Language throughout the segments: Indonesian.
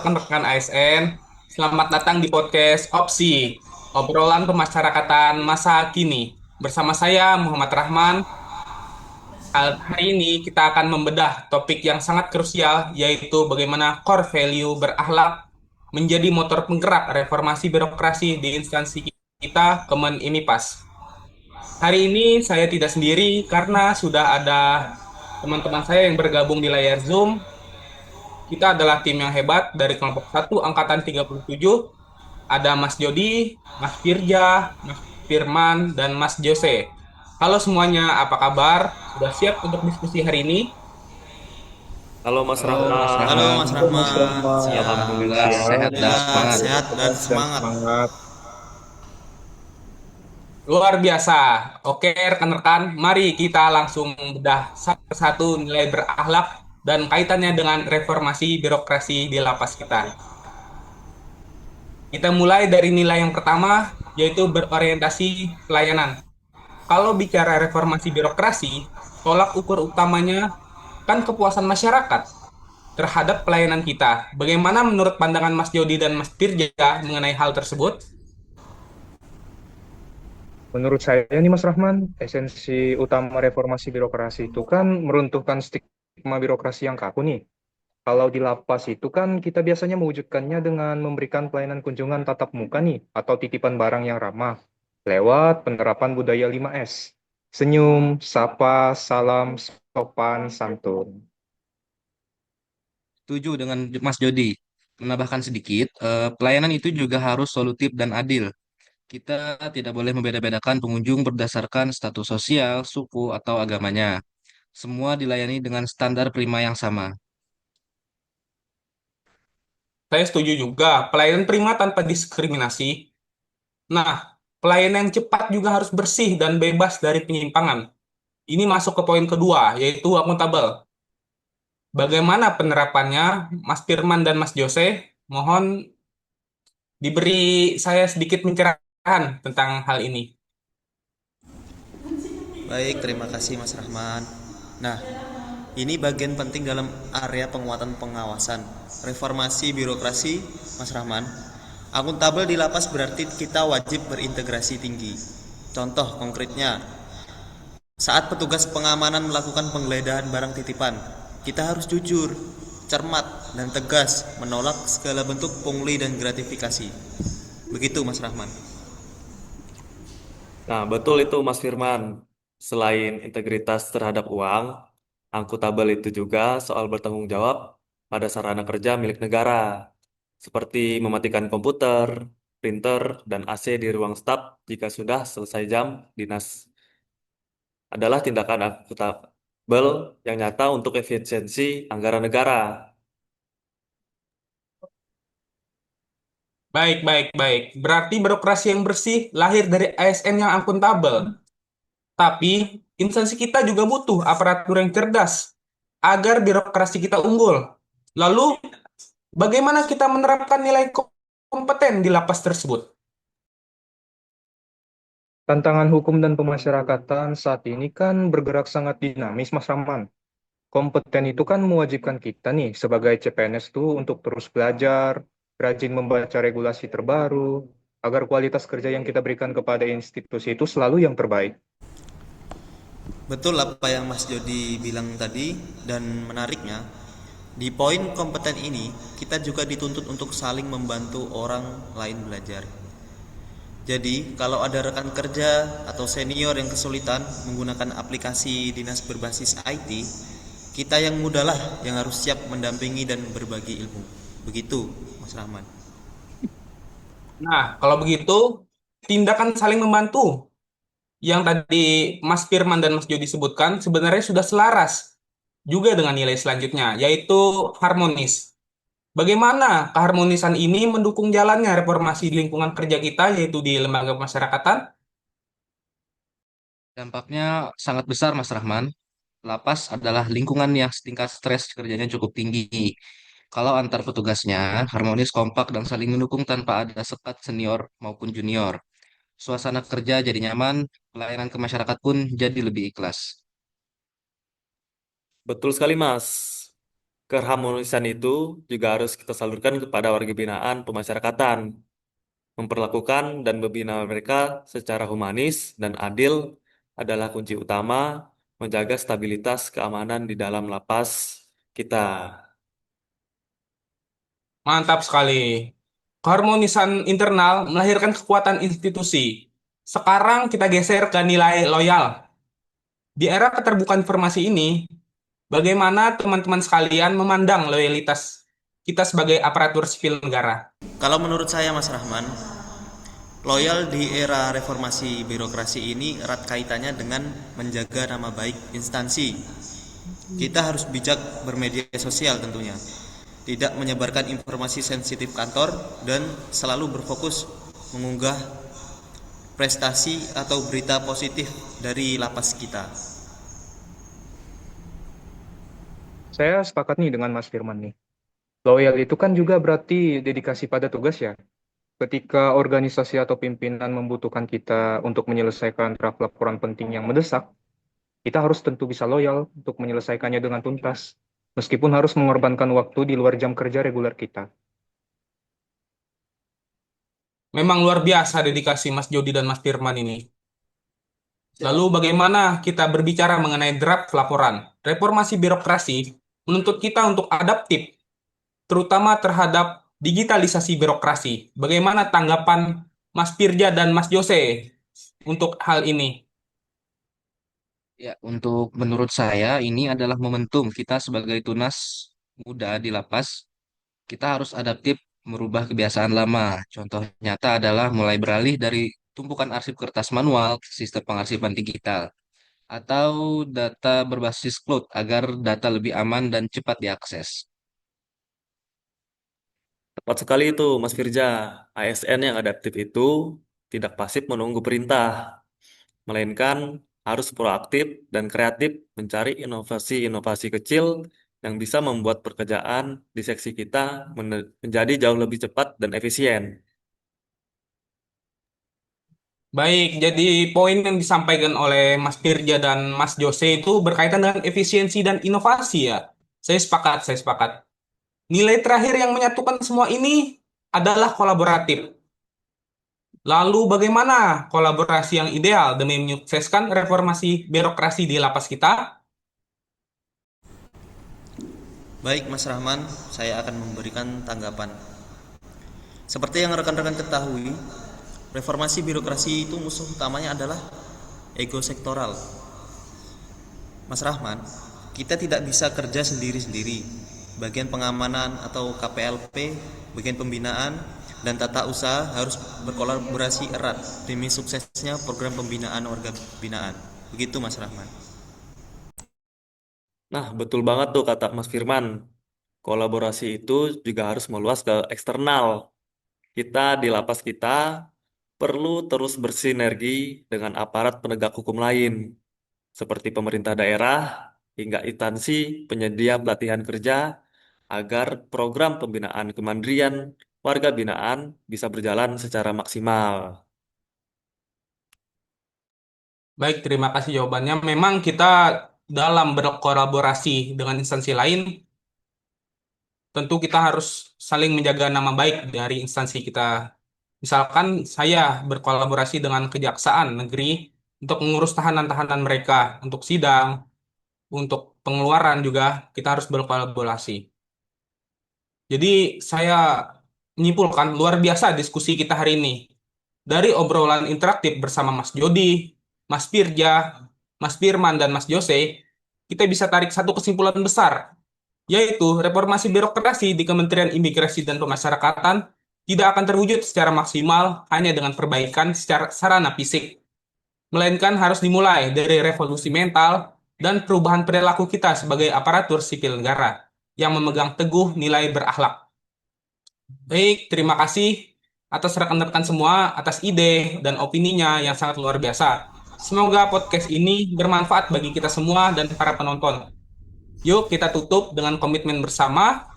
rekan-rekan ASN. Selamat datang di podcast Opsi, obrolan pemasyarakatan masa kini. Bersama saya Muhammad Rahman. Hari ini kita akan membedah topik yang sangat krusial, yaitu bagaimana core value berakhlak menjadi motor penggerak reformasi birokrasi di instansi kita, Kemen IMIPAS. Hari ini saya tidak sendiri karena sudah ada teman-teman saya yang bergabung di layar Zoom. Kita adalah tim yang hebat dari kelompok 1 Angkatan 37. Ada Mas Jody, Mas Firja, Mas Firman, dan Mas Jose. Halo semuanya, apa kabar? Sudah siap untuk diskusi hari ini? Halo Mas Halo Mas Rahman, Halo Rahman, Mas Halo Mas Rahman, Rahmat, siap. Alhamdulillah siap. sehat dan Alhamdulillah semangat. sehat dan Sehat dan semangat. semangat. Luar biasa. Oke, rekan-rekan, mari kita langsung bedah satu persatu nilai berakhlak dan kaitannya dengan reformasi birokrasi di lapas kita. Kita mulai dari nilai yang pertama, yaitu berorientasi pelayanan. Kalau bicara reformasi birokrasi, tolak ukur utamanya kan kepuasan masyarakat terhadap pelayanan kita. Bagaimana menurut pandangan Mas Jody dan Mas Tirja mengenai hal tersebut? Menurut saya nih Mas Rahman, esensi utama reformasi birokrasi itu kan meruntuhkan stigma birokrasi yang kaku nih. Kalau di lapas itu kan kita biasanya mewujudkannya dengan memberikan pelayanan kunjungan tatap muka nih, atau titipan barang yang ramah, lewat penerapan budaya 5S. Senyum, sapa, salam, sopan, santun. setuju dengan Mas Jody. Menambahkan sedikit, pelayanan itu juga harus solutif dan adil. Kita tidak boleh membeda-bedakan pengunjung berdasarkan status sosial, suku, atau agamanya. Semua dilayani dengan standar prima yang sama. Saya setuju juga, pelayanan prima tanpa diskriminasi. Nah, pelayanan yang cepat juga harus bersih dan bebas dari penyimpangan. Ini masuk ke poin kedua, yaitu akuntabel. Bagaimana penerapannya, Mas Firman dan Mas Jose? Mohon diberi saya sedikit pencerahan tentang hal ini. Baik, terima kasih Mas Rahman. Nah, ini bagian penting dalam area penguatan pengawasan. Reformasi birokrasi, Mas Rahman. Akuntabel di lapas berarti kita wajib berintegrasi tinggi. Contoh konkretnya, saat petugas pengamanan melakukan penggeledahan barang titipan, kita harus jujur, cermat, dan tegas menolak segala bentuk pungli dan gratifikasi. Begitu Mas Rahman. Nah, betul itu Mas Firman. Selain integritas terhadap uang, akuntabel itu juga soal bertanggung jawab pada sarana kerja milik negara, seperti mematikan komputer, printer, dan AC di ruang staf jika sudah selesai jam dinas. Adalah tindakan akuntabel yang nyata untuk efisiensi anggaran negara. Baik, baik, baik. Berarti birokrasi yang bersih lahir dari ASN yang akuntabel. Tapi instansi kita juga butuh aparatur yang cerdas agar birokrasi kita unggul. Lalu, bagaimana kita menerapkan nilai kompeten di lapas tersebut? Tantangan hukum dan pemasyarakatan saat ini kan bergerak sangat dinamis, Mas Rahman. Kompeten itu kan mewajibkan kita nih sebagai CPNS tuh untuk terus belajar, rajin membaca regulasi terbaru, agar kualitas kerja yang kita berikan kepada institusi itu selalu yang terbaik. Betul apa yang Mas Jody bilang tadi, dan menariknya, di poin kompeten ini kita juga dituntut untuk saling membantu orang lain belajar. Jadi, kalau ada rekan kerja atau senior yang kesulitan menggunakan aplikasi dinas berbasis IT, kita yang muda lah yang harus siap mendampingi dan berbagi ilmu. Begitu, Mas Rahman. Nah, kalau begitu, tindakan saling membantu yang tadi Mas Firman dan Mas Jody sebutkan sebenarnya sudah selaras juga dengan nilai selanjutnya, yaitu harmonis. Bagaimana keharmonisan ini mendukung jalannya reformasi di lingkungan kerja kita, yaitu di lembaga pemasyarakatan? Dampaknya sangat besar, Mas Rahman. Lapas adalah lingkungan yang tingkat stres kerjanya cukup tinggi. Kalau antar petugasnya harmonis, kompak, dan saling mendukung tanpa ada sekat senior maupun junior. Suasana kerja jadi nyaman, pelayanan ke masyarakat pun jadi lebih ikhlas. Betul sekali, Mas. Keharmonisan itu juga harus kita salurkan kepada warga binaan pemasyarakatan. Memperlakukan dan membina mereka secara humanis dan adil adalah kunci utama menjaga stabilitas keamanan di dalam lapas kita. Mantap sekali. Keharmonisan internal melahirkan kekuatan institusi. Sekarang kita geser ke nilai loyal. Di era keterbukaan informasi ini, bagaimana teman-teman sekalian memandang loyalitas kita sebagai aparatur sipil negara? Kalau menurut saya Mas Rahman, loyal di era reformasi birokrasi ini erat kaitannya dengan menjaga nama baik instansi. Kita harus bijak bermedia sosial tentunya, tidak menyebarkan informasi sensitif kantor, dan selalu berfokus mengunggah prestasi atau berita positif dari lapas kita. Saya sepakat nih dengan Mas Firman nih. Loyal itu kan juga berarti dedikasi pada tugas ya. Ketika organisasi atau pimpinan membutuhkan kita untuk menyelesaikan draft laporan penting yang mendesak, kita harus tentu bisa loyal untuk menyelesaikannya dengan tuntas, meskipun harus mengorbankan waktu di luar jam kerja reguler kita. Memang luar biasa dedikasi Mas Jody dan Mas Firman ini. Lalu bagaimana kita berbicara mengenai draft laporan? Reformasi birokrasi menuntut kita untuk adaptif, terutama terhadap digitalisasi birokrasi. Bagaimana tanggapan Mas Firja dan Mas Jose untuk hal ini? Ya, untuk menurut saya ini adalah momentum kita sebagai tunas muda di lapas. Kita harus adaptif merubah kebiasaan lama. Contoh nyata adalah mulai beralih dari tumpukan arsip kertas manual ke sistem pengarsipan digital atau data berbasis cloud agar data lebih aman dan cepat diakses. Tepat sekali itu, Mas Firja. ASN yang adaptif itu tidak pasif menunggu perintah, melainkan harus proaktif dan kreatif mencari inovasi-inovasi kecil yang bisa membuat pekerjaan di seksi kita menjadi jauh lebih cepat dan efisien. Baik, jadi poin yang disampaikan oleh Mas Firja dan Mas Jose itu berkaitan dengan efisiensi dan inovasi ya. Saya sepakat, saya sepakat. Nilai terakhir yang menyatukan semua ini adalah kolaboratif. Lalu bagaimana kolaborasi yang ideal demi menyukseskan reformasi birokrasi di lapas kita? Baik Mas Rahman, saya akan memberikan tanggapan. Seperti yang rekan-rekan ketahui, reformasi birokrasi itu musuh utamanya adalah ego sektoral. Mas Rahman, kita tidak bisa kerja sendiri-sendiri. Bagian pengamanan atau KPLP, bagian pembinaan, dan tata usaha harus berkolaborasi erat demi suksesnya program pembinaan warga binaan. Begitu Mas Rahman. Nah, betul banget tuh kata Mas Firman. Kolaborasi itu juga harus meluas ke eksternal. Kita di lapas kita perlu terus bersinergi dengan aparat penegak hukum lain, seperti pemerintah daerah hingga instansi penyedia pelatihan kerja, agar program pembinaan kemandirian warga binaan bisa berjalan secara maksimal. Baik, terima kasih jawabannya. Memang kita dalam berkolaborasi dengan instansi lain, tentu kita harus saling menjaga nama baik dari instansi kita. Misalkan saya berkolaborasi dengan Kejaksaan Negeri untuk mengurus tahanan-tahanan mereka, untuk sidang, untuk pengeluaran juga kita harus berkolaborasi. Jadi saya menyimpulkan luar biasa diskusi kita hari ini. Dari obrolan interaktif bersama Mas Jody, Mas Firja, Mas Firman, dan Mas Jose, kita bisa tarik satu kesimpulan besar, yaitu reformasi birokrasi di Kementerian Imigrasi dan Pemasyarakatan tidak akan terwujud secara maksimal hanya dengan perbaikan secara sarana fisik, melainkan harus dimulai dari revolusi mental dan perubahan perilaku kita sebagai aparatur sipil negara yang memegang teguh nilai berakhlak. Baik, terima kasih atas rekan-rekan semua, atas ide dan opininya yang sangat luar biasa. Semoga podcast ini bermanfaat bagi kita semua dan para penonton. Yuk kita tutup dengan komitmen bersama.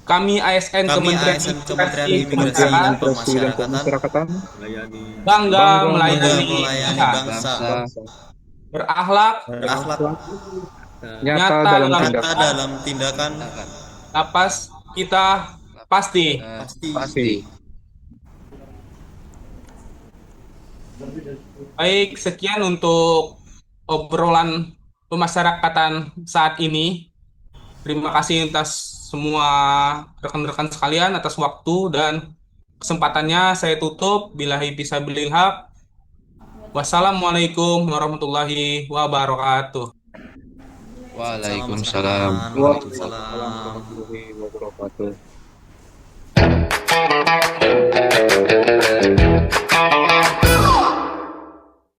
Kami ASN Kami Kementerian ASN Imigrasi Kementerian dan Imigrasi Kementerian dan Pemasyarakatan Imigrasi dan Pemasyarakatan Pemasyarakatan Melayani bangga bangga melayani melayani bangsa. bangsa. bangsa. berakhlak, berakhlak, nyata nyata dalam dalam nyata tindakan. dalam tindakan, Tindakan. lapas kita pasti. pasti. Pasti. Baik, sekian untuk obrolan pemasyarakatan saat ini. Terima kasih atas semua rekan-rekan sekalian atas waktu dan kesempatannya. Saya tutup. Billahi fisabilil haq. Wassalamualaikum warahmatullahi wabarakatuh. Salam Mas Waalaikumsalam. Rahman, Waalaikumsalam Waalaikumsalam. warahmatullahi wabarakatuh.